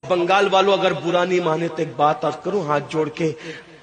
بنگال والوں اگر برا نہیں مانے تو ایک بات عرض کروں ہاتھ جوڑ کے،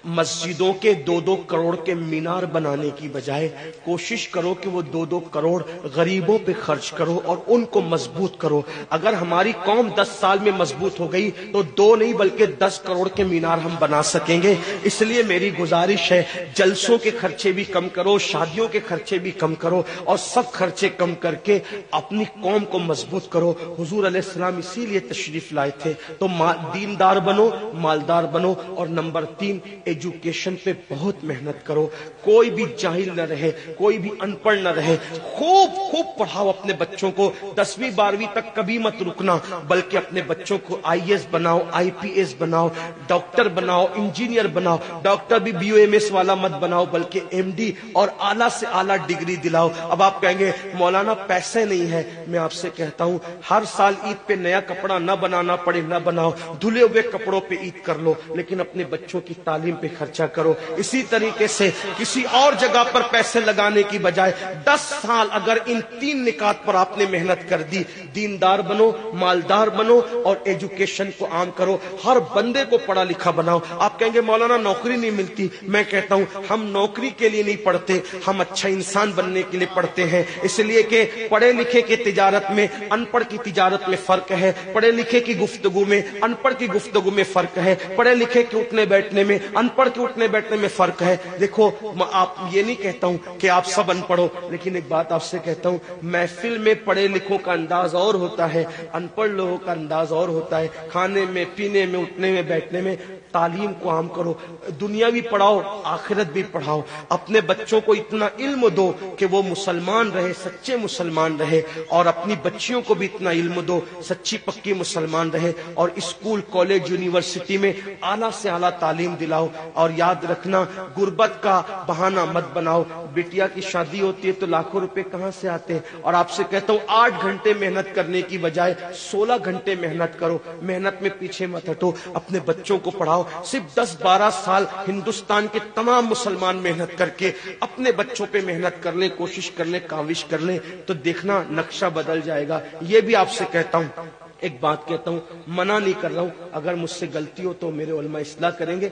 مسجدوں کے 2-2 کروڑ کے مینار بنانے کی بجائے کوشش کرو کہ وہ 2-2 کروڑ غریبوں پہ خرچ کرو اور ان کو مضبوط کرو۔ اگر ہماری قوم 10 سال میں مضبوط ہو گئی تو 2 نہیں بلکہ 10 کروڑ کے مینار ہم بنا سکیں گے۔ اس لیے میری گزارش ہے جلسوں کے خرچے بھی کم کرو، شادیوں کے خرچے بھی کم کرو، اور سب خرچے کم کر کے اپنی قوم کو مضبوط کرو۔ حضور علیہ السلام اسی لیے تشریف لائے تھے۔ تو دیندار بنو، مالدار بنو، اور نمبر 3 ایجوکیشن پہ بہت محنت کرو۔ کوئی بھی جاہل نہ رہے، کوئی بھی ان پڑھ نہ رہے، خوب پڑھاؤ اپنے بچوں کو۔ 10ویں 12ویں تک کبھی مت رکنا، بلکہ اپنے بچوں کو IAS بناؤ، IPS بناؤ، ڈاکٹر بناؤ، انجینئر بناؤ۔ ڈاکٹر بھی BOMS والا مت بناؤ بلکہ MD اور اعلیٰ سے اعلیٰ ڈگری دلاؤ۔ اب آپ کہیں گے مولانا پیسے نہیں ہے، میں آپ سے کہتا ہوں ہر سال عید پہ نیا کپڑا نہ بنانا پڑے نہ بناؤ، دھلے ہوئے کپڑوں پہ عید کر لو، لیکن اپنے بچوں کی تعلیم پہ خرچہ کرو۔ اسی طریقے سے کسی اور جگہ پر پیسے لگانے کی بجائے 10 سال اگر ان 3 نکات پر آپ نے محنت کر دی، دیندار بنو، مالدار بنو اور ایجوکیشن کو عام کرو، ہر بندے کو پڑھا لکھا بناؤ۔ آپ کہیں گے مولانا نوکری نہیں ملتی، میں کہتا ہوں ہم نوکری کے لیے نہیں پڑھتے، ہم اچھا انسان بننے کے لیے پڑھتے ہیں۔ اس لیے کہ پڑھے لکھے کی تجارت میں ان پڑھ کی تجارت میں فرق ہے، پڑھے لکھے کی گفتگو میں ان پڑھ کی گفتگو میں فرق ہے، پڑھے لکھے کے اٹھنے بیٹھنے میں ان پڑھ کے اٹھنے بیٹھنے میں فرق ہے۔ دیکھو آپ یہ نہیں کہتا ہوں کہ آپ سب ان پڑھو، لیکن ایک بات آپ سے کہتا ہوں محفل میں پڑھے لکھوں کا انداز اور ہوتا ہے، ان پڑھ لوگوں کا انداز اور ہوتا ہے۔ کھانے میں، پینے میں، اٹھنے میں، بیٹھنے میں تعلیم کو عام کرو، دنیا بھی پڑھاؤ، آخرت بھی پڑھاؤ۔ اپنے بچوں کو اتنا علم دو کہ وہ مسلمان رہے، سچے مسلمان رہے، اور اپنی بچیوں کو بھی اتنا علم دو سچی پکی مسلمان رہے، اور اسکول، کالج، یونیورسٹی میں اعلیٰ سے اعلیٰ تعلیم دلاؤ۔ اور یاد رکھنا غربت کا بہانہ مت بناؤ۔ بیٹیا کی شادی ہوتی ہے تو لاکھوں روپے کہاں سے آتے ہیں، اور آپ سے کہتا ہوں 8 گھنٹے محنت کرنے کی بجائے 16 گھنٹے محنت کرو، محنت میں پیچھے مت ہٹو، اپنے بچوں کو پڑھاؤ۔ صرف 10-12 سال ہندوستان کے تمام مسلمان محنت کر کے اپنے بچوں پہ محنت کر لیں، کوشش کر لیں، کاوش کر لیں، تو دیکھنا نقشہ بدل جائے گا۔ یہ بھی آپ سے کہتا ہوں، ایک بات کہتا ہوں، منع نہیں کر رہا ہوں، اگر مجھ سے غلطی ہو تو میرے علماء اصلاح کریں گے،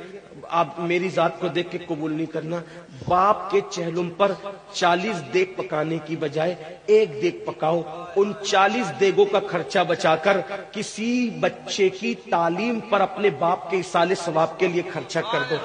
آپ میری ذات کو دیکھ کے قبول نہیں کرنا۔ باپ کے چہلم پر 40 دیگ پکانے کی بجائے 1 دیگ پکاؤ، ان 40 دیگوں کا خرچہ بچا کر کسی بچے کی تعلیم پر اپنے باپ کے ایصال ثواب کے لیے خرچہ کر دو۔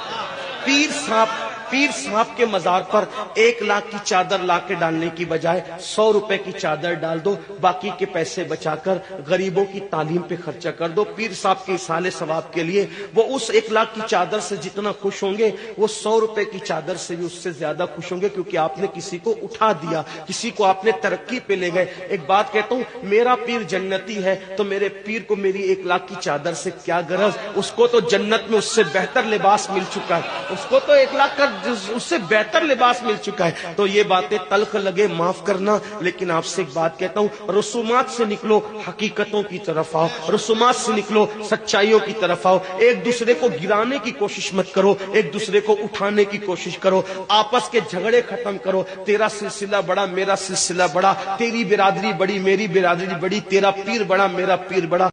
پیر صاحب کے مزار پر 1 لاکھ کی چادر لا کے ڈالنے کی بجائے 100 روپے کی چادر ڈال دو، باقی کے پیسے بچا کر غریبوں کی تعلیم پہ خرچہ کر دو۔ پیر صاحب کے ایصال ثواب کے لیے وہ اس 1 لاکھ کی چادر سے جتنا خوش ہوں گے وہ 100 روپے کی چادر سے بھی اس سے زیادہ خوش ہوں گے، کیونکہ آپ نے کسی کو اٹھا دیا، کسی کو آپ نے ترقی پہ لے گئے۔ ایک بات کہتا ہوں، میرا پیر جنتی ہے تو میرے پیر کو میری 1 لاکھ کی چادر سے کیا غرض، اس کو تو جنت میں اس سے بہتر لباس مل چکا ہے، اس کو تو 1 لاکھ کا اس سے بہتر لباس مل چکا ہے۔ تو یہ باتیں تلخ لگے معاف کرنا، لیکن آپ سے ایک بات کہتا ہوں، رسومات سے نکلو، حقیقتوں کی طرف آؤ، رسومات سے نکلو، سچائیوں کی طرف آؤ۔ ایک دوسرے کو گرانے کی کوشش مت کرو، ایک دوسرے کو اٹھانے کی کوشش کرو، آپس کے جھگڑے ختم کرو۔ تیرا سلسلہ بڑا، میرا سلسلہ بڑا، تیری برادری بڑی، میری برادری بڑی، تیرا پیر بڑا، میرا پیر بڑا۔